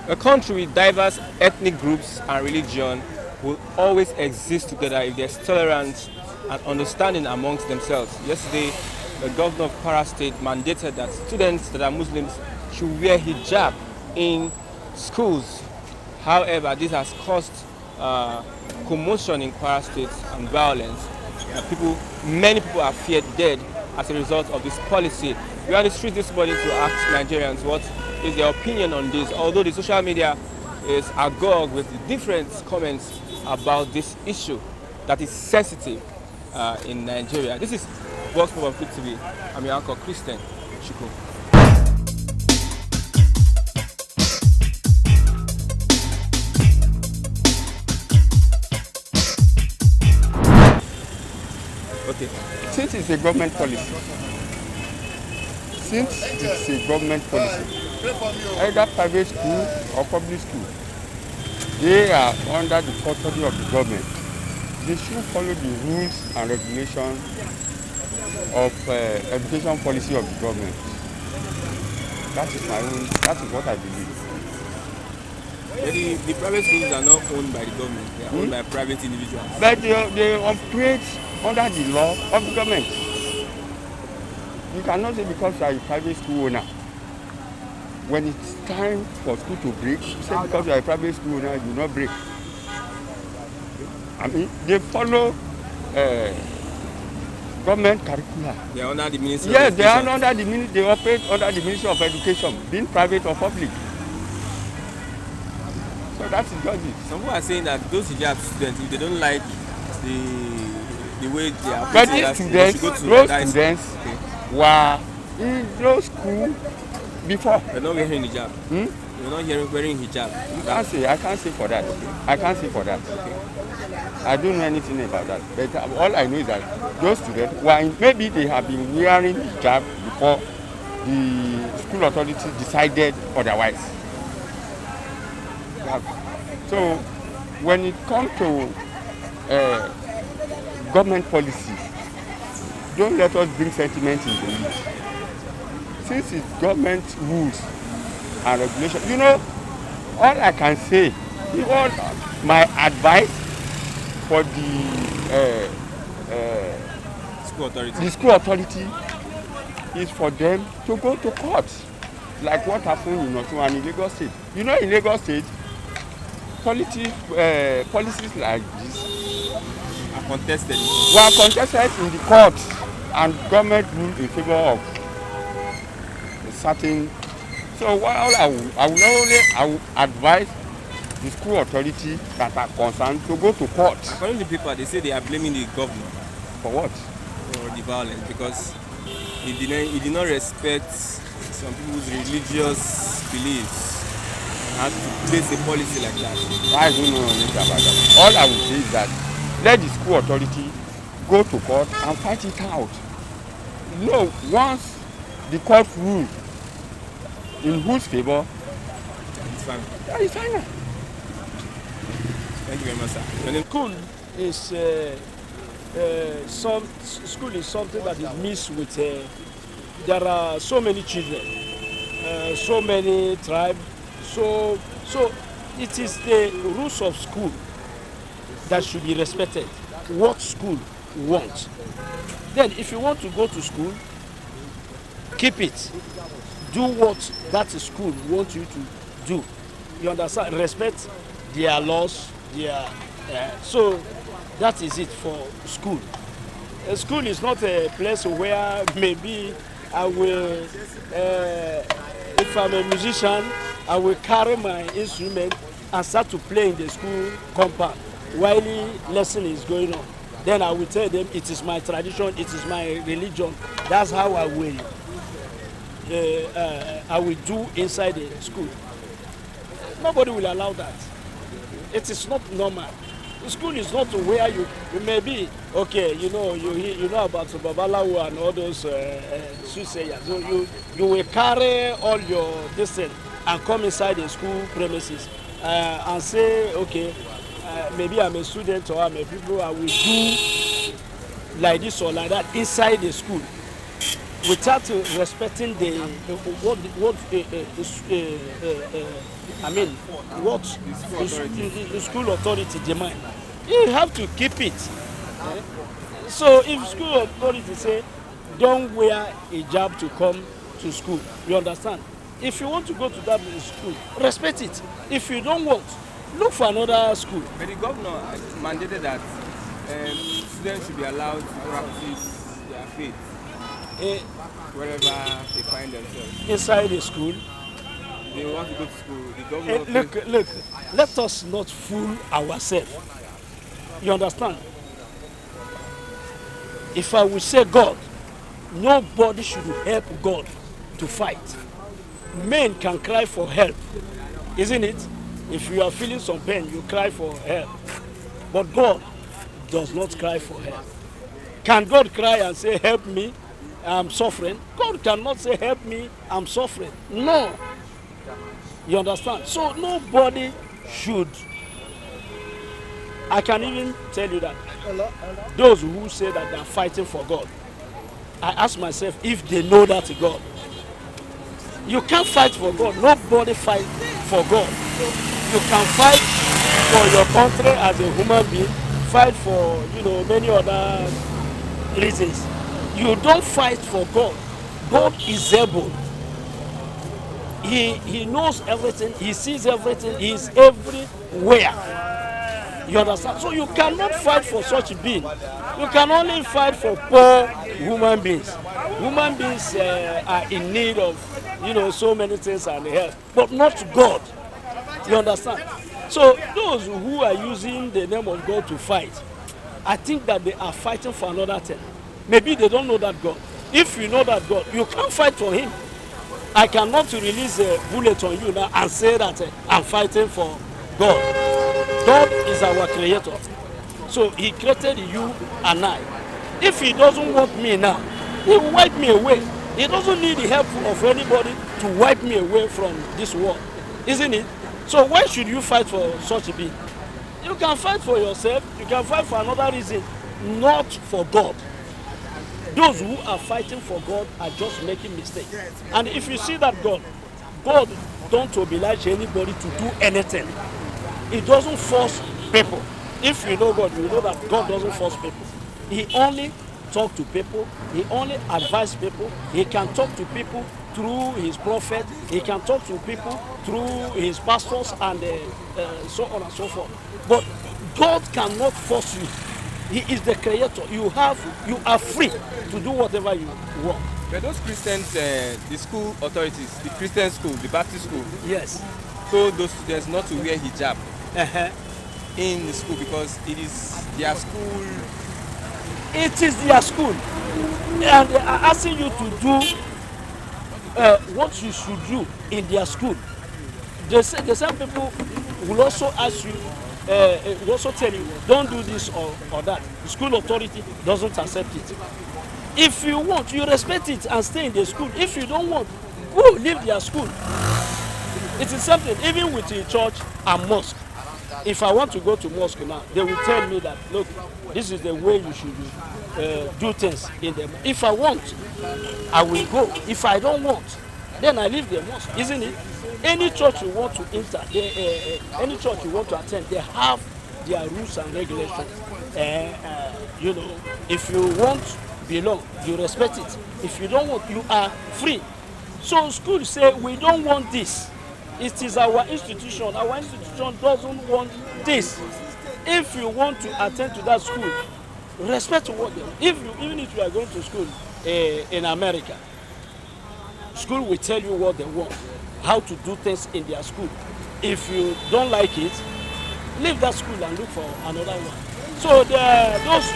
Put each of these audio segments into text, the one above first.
A country with diverse ethnic groups and religion will always exist together if there's tolerance and understanding amongst themselves. Yesterday, the governor of Kwara State mandated that students that are Muslims should wear hijab in schools. However, this has caused commotion in Kwara State and violence. Many people are feared dead as a result of this policy. We are on the street this morning to ask Nigerians what is their opinion on this, although the social media is agog with different comments about this issue that is sensitive in Nigeria. This is Vox Pop of TV. I'm your uncle Christian Chiko. Okay. Since it's a government policy, either private school or public school, they are under the custody of the government. They should follow the rules and regulations of education policy of the government. That is what I believe. The private schools are not owned by the government, they are owned by private individuals. But they operate under the law of the government. You cannot say because you are a private school owner, when it's time for school to break, you say because you are a private school owner, you will not break. I mean, they follow government curricula. They are under the Ministry of Education. Yes, they operate under the Ministry of Education, being private or public. So that's the judges. Some people are saying that those hijab students, if they don't like the way they are but these students, were in those schools before. They're not wearing hijab. They're not wearing hijab. I can't say for that. Okay. I don't know anything about that. But all I know is that those students maybe they have been wearing hijab before the school authority decided otherwise. So when it comes to government policy, don't let us bring sentiment in the lead. Since it's government rules and regulations, all I can say, my advice for the school authority is for them to go to court, like what happened in Osun and in Lagos State. In Lagos State, policies like this were contested in the court, and government ruled in favor of a certain. So while I will advise the school authority that are concerned to go to court. According to people, they say they are blaming the governor. For what? For the violence, because he did not respect some people's religious beliefs. And had to place a policy like that. I don't know anything about that. All I will say is that let the school authority go to court and fight it out. Once the court rules in whose favor, it's fine. That is final. Thank you very much, sir. School is something that is mixed with. There are so many children, so many tribes. So it is the rules of school that should be respected. What school wants. Then if you want to go to school, keep it. Do what that school wants you to do. You understand? Respect their laws, so that is it for school. A school is not a place where maybe I will, if I'm a musician, I will carry my instrument and start to play in the school compound while the lesson is going on. Then I will tell them it is my tradition, it is my religion. That's how I will do inside the school. Nobody will allow that. It is not normal. The school is not where you may be. Okay, you know about Babalawo and all those soothsayers. So you will carry all your distance and come inside the school premises and say, okay, maybe I'm a student or I'm a pupil, I will do like this or like that inside the school. without respecting the what I mean what the school authority demand. You have to keep it. So if school authority say don't wear hijab to come to school, you understand? If you want to go to that school, respect it. If you don't want, look for another school. But the governor mandated that students should be allowed to practice their faith Eh, wherever they find themselves. inside the school. They want to go to school. The governor Look, let us not fool ourselves. You understand? If I will say God, nobody should help God to fight. Men can cry for help, isn't it? If you are feeling some pain, you cry for help. But God does not cry for help. Can God cry and say, help me, I'm suffering? God cannot say, help me, I'm suffering. No. You understand? So nobody should. I can even tell you that those who say that they are fighting for God, I ask myself if they know that God. You can't fight for God. Nobody fight for God. You can fight for your country as a human being, fight for many other reasons. You don't fight for God. God is able. He knows everything. He sees everything. He is everywhere. You understand? So you cannot fight for such a being. You can only fight for poor human beings. Human beings are in need of, so many things and help, but not God. You understand? So those who are using the name of God to fight, I think that they are fighting for another thing. Maybe they don't know that God. If you know that God, you can't fight for Him. I cannot release a bullet on you now and say that I'm fighting for God. God is our creator. So He created you and I. If He doesn't want me now, He will wipe me away. He doesn't need the help of anybody to wipe me away from this world. Isn't it? So why should you fight for such a being? You can fight for yourself. You can fight for another reason, not for God. Those who are fighting for God are just making mistakes. And if you see that God don't oblige anybody to do anything. He doesn't force people. If you know God, you know that God doesn't force people. He only talks to people. He only advises people. He can talk to people through His prophet. He can talk to people through His pastors and so on and so forth. But God cannot force you. He is the creator. You are free to do whatever you want. But those Christians, the school authorities, the Christian school, the Baptist school, Yes. told those students not to wear hijab Uh-huh. in the school because it is their school. It is their school, and they are asking you to do what you should do in their school. The same people will also ask you, will also tell you, don't do this or that. The school authority doesn't accept it. If you want, you respect it and stay in the school. If you don't want, go leave their school. It is something, even with the church and mosque. If I want to go to mosque now, they will tell me that, look, this is the way you should do things in them. If I want, I will go. If I don't want, then I leave the mosque, isn't it? Any church you want to enter, any church you want to attend, they have their rules and regulations. If you want belong, you respect it. If you don't want, you are free. So schools say, we don't want this. It is our institution. Our institution doesn't want this. If you want to attend to that school, respect what they. Even if you are going to school in America, school will tell you what they want, how to do things in their school. If you don't like it, leave that school and look for another one. So those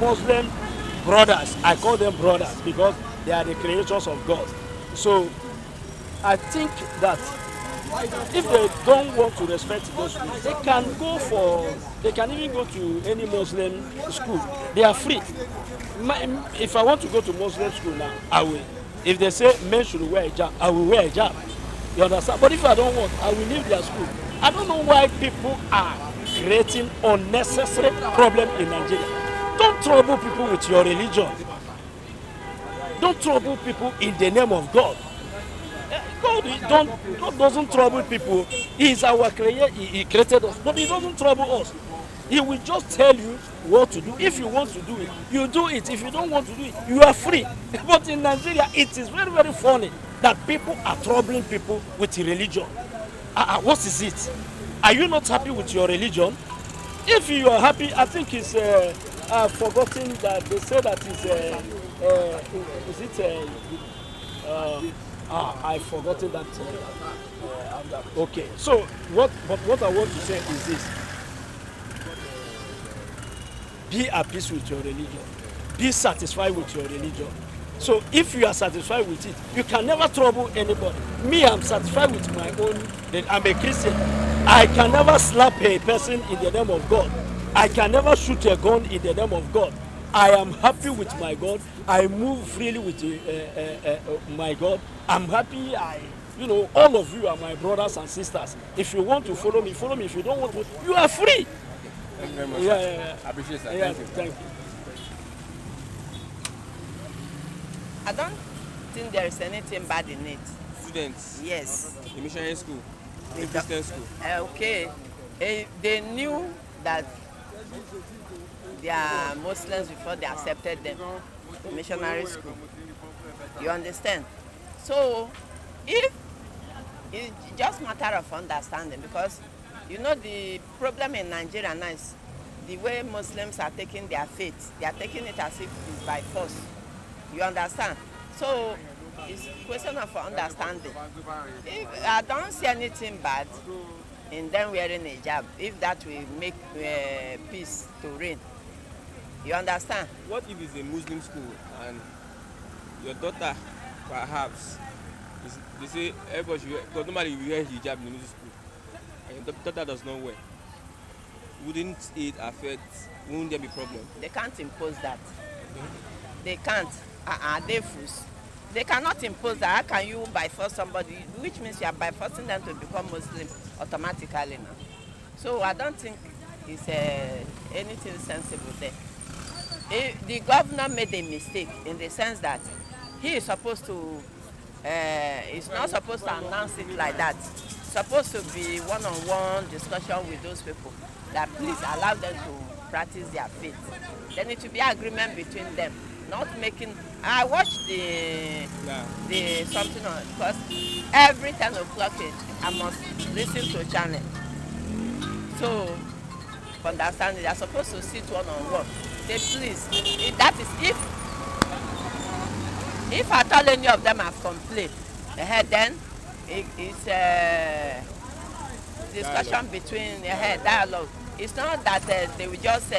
Muslim brothers, I call them brothers because they are the creators of God. So I think that if they don't want to respect those schools, they can even go to any Muslim school. They are free. If I want to go to Muslim school now, I will. If they say men should wear hijab, I will wear hijab. You understand? But if I don't want, I will leave their school. I don't know why people are creating unnecessary problem in Nigeria. Don't trouble people with your religion. Don't trouble people in the name of God. God doesn't trouble people. He is our creator. He created us, but He doesn't trouble us. He will just tell you what to do. If you want to do it, you do it. If you don't want to do it, you are free. But in Nigeria, it is very, very funny that people are troubling people with religion. What is it? Are you not happy with your religion? If you are happy, I think it's I've forgotten that they say that is it I've forgotten that. Okay, so what I want to say is this: be at peace with your religion. Be satisfied with your religion. So if you are satisfied with it, you can never trouble anybody. Me, I'm satisfied with my own. I'm a Christian. I can never slap a person in the name of God. I can never shoot a gun in the name of God. I am happy with my God. I move freely with my God. I'm happy. All of you are my brothers and sisters. If you want to follow me, follow me. If you don't want to, you are free. Thank you very much. Yeah. I appreciate that. Yeah, Thank you. thank you. I don't think there is anything bad in it. Students, Yes. a missionary school, They a Christian school. Okay. They knew that they are Muslims before they accepted them to missionary school. You understand? So, if it's just matter of understanding, because the problem in Nigeria now is the way Muslims are taking their faith. They are taking it as if it's by force. You understand? So it's a question of understanding. If I don't see anything bad in them wearing a hijab, if that will make peace to reign. You understand? What if it's a Muslim school and your daughter perhaps they say everybody should wear, because normally you wear hijab in the Muslim school and your daughter does not wear, wouldn't it affect, wouldn't there be problem? They can't impose that. They can't. They fools. They cannot impose that. How can you by force somebody, which means you are by forcing them to become Muslim automatically now. So I don't think it's anything sensible there. The governor made a mistake in the sense that he is supposed to, he's not supposed to announce it like that. It's supposed to be one-on-one discussion with those people that please allow them to practice their faith. Then it will be agreement between them, not making. I watched the something on, because every 10 o'clock I must listen to a channel. So understand they are supposed to sit one-on-one. Say please, that is if at all any of them have complained, then it's discussion between dialogue. It's not that they will just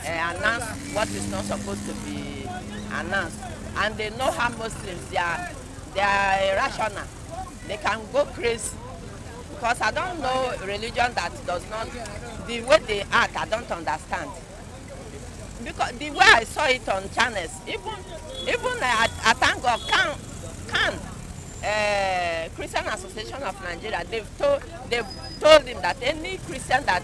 announce what is not supposed to be announced. And they know how Muslims they are irrational. They can go crazy. Because I don't know a religion that does not, the way they act, I don't understand. Because the way I saw it on channels, even I thank God, Christian Association of Nigeria, they've told him that any Christian that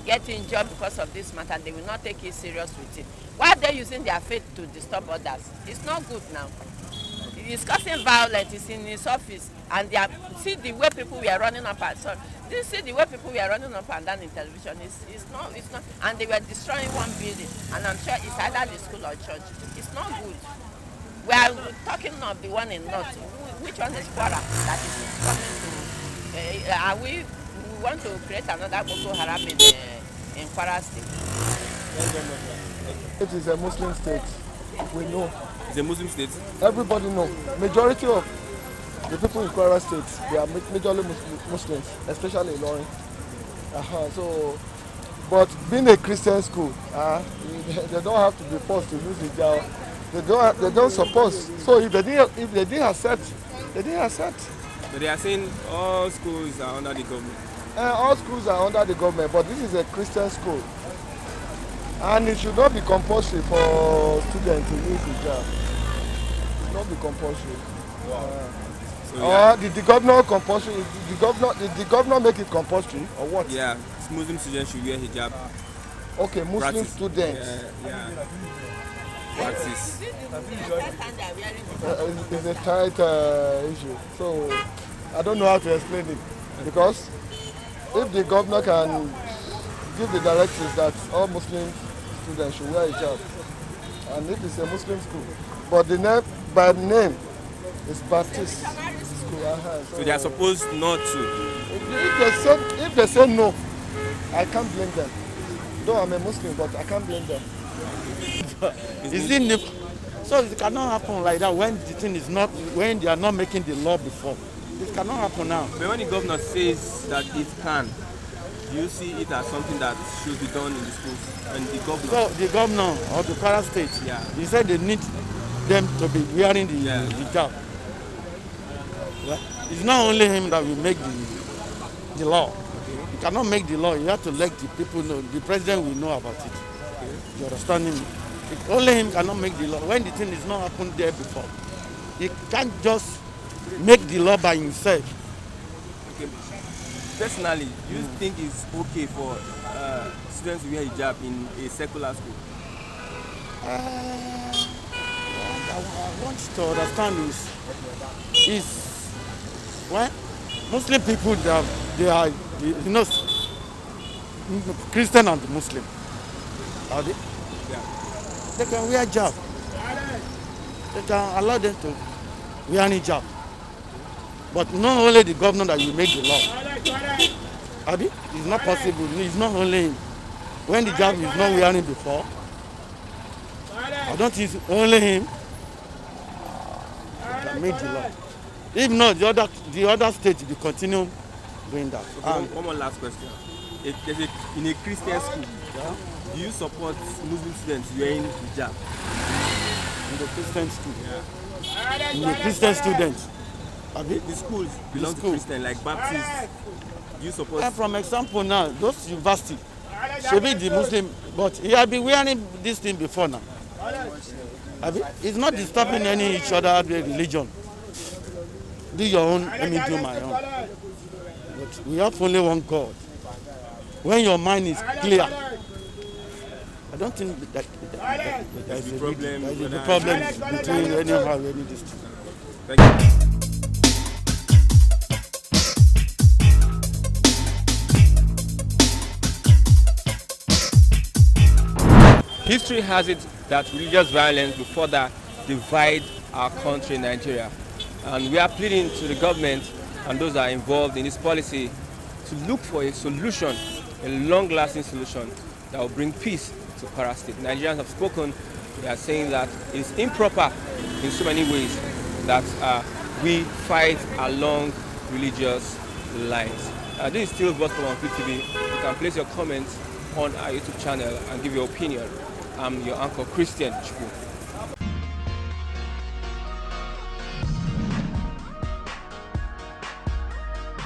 get injured because of this matter, they will not take it serious with it. Why are they using their faith to disturb others? It's not good now. It's causing violence. It's in his office, and see the way people were running up and see the way people were running up and down in television. It's not, and they were destroying one building, and I'm sure it's either the school or church. It's not good. We are talking of the one in North. Which one is Kwara that is coming to? We want to create another Boko Haram in Kwara State. It is a Muslim state. We know. It's a Muslim state. Everybody know. Majority of the people in Kwara State, they are majorly Muslims, especially in Ilorin. So, but being a Christian school, they don't have to be forced to use hijab. They don't suppose. So if they didn't accept, they didn't accept. But they are saying all schools are under the government. All schools are under the government, but this is a Christian school. And it should not be compulsory for students to use hijab. It should not be compulsory. Did the governor compulsory? Did the governor make it compulsory or what? Yeah, Muslim students should wear hijab. Okay, Muslim students. Yeah. practice. It's a tight issue. So I don't know how to explain it because if the governor can give the directives that all Muslim students should wear hijab, and if it's a Muslim school, but the name by name is Baptist school. So they are supposed not to. If they say no, I can't blame them. Though I'm a Muslim, but I can't blame them. Is it the, so it cannot happen like that when the thing is not, when they are not making the law before. It cannot happen now. But when the governor says that it can, do you see it as something that should be done in the schools? And the governor. So the governor of the Kwara State, Yeah. he said they need them to be wearing the hijab. Yeah. It's not only him that will make the law. He cannot make the law. You have to let the people know. The president will know about it. You understand him? Only him cannot make the law. When the thing is not happened there before, he can't just make the law by himself. Okay. Personally, do you think it's okay for students to wear hijab in a secular school? What I want to understand is well, Muslim people they are you know Christian and Muslim. Are they? Yeah. They can wear hijab. They can allow them to wear hijab. But not only the governor that will make the law. Abi, it's not possible. It's not only him. When the hijab is not wearing before, I don't think it's only him that made the law. If not, the other states will continue doing that. Okay, one more last question. In a Christian school, do you support Muslim students wearing hijab? In the Christian school. Yeah. In the Christian students. The schools belong to Christian, like Baptist. Do you support? From example now, those universities should be the Muslim, but he has been wearing this thing before now. It's not disturbing any each other religion. Do your own, let me do my own. But we have only one God. When your mind is clear, I don't think that there's a problem between anyhow any distance. Thank you. History has it that religious violence will further divide our country, Nigeria. And we are pleading to the government and those that are involved in this policy to look for a solution, a long-lasting solution that will bring peace to Kwara State. Nigerians have spoken. They are saying that it is improper in so many ways that we fight along religious lines. This is still Gospel on TV. You can place your comments on our YouTube channel and give your opinion. I'm your uncle Christian Chukwu.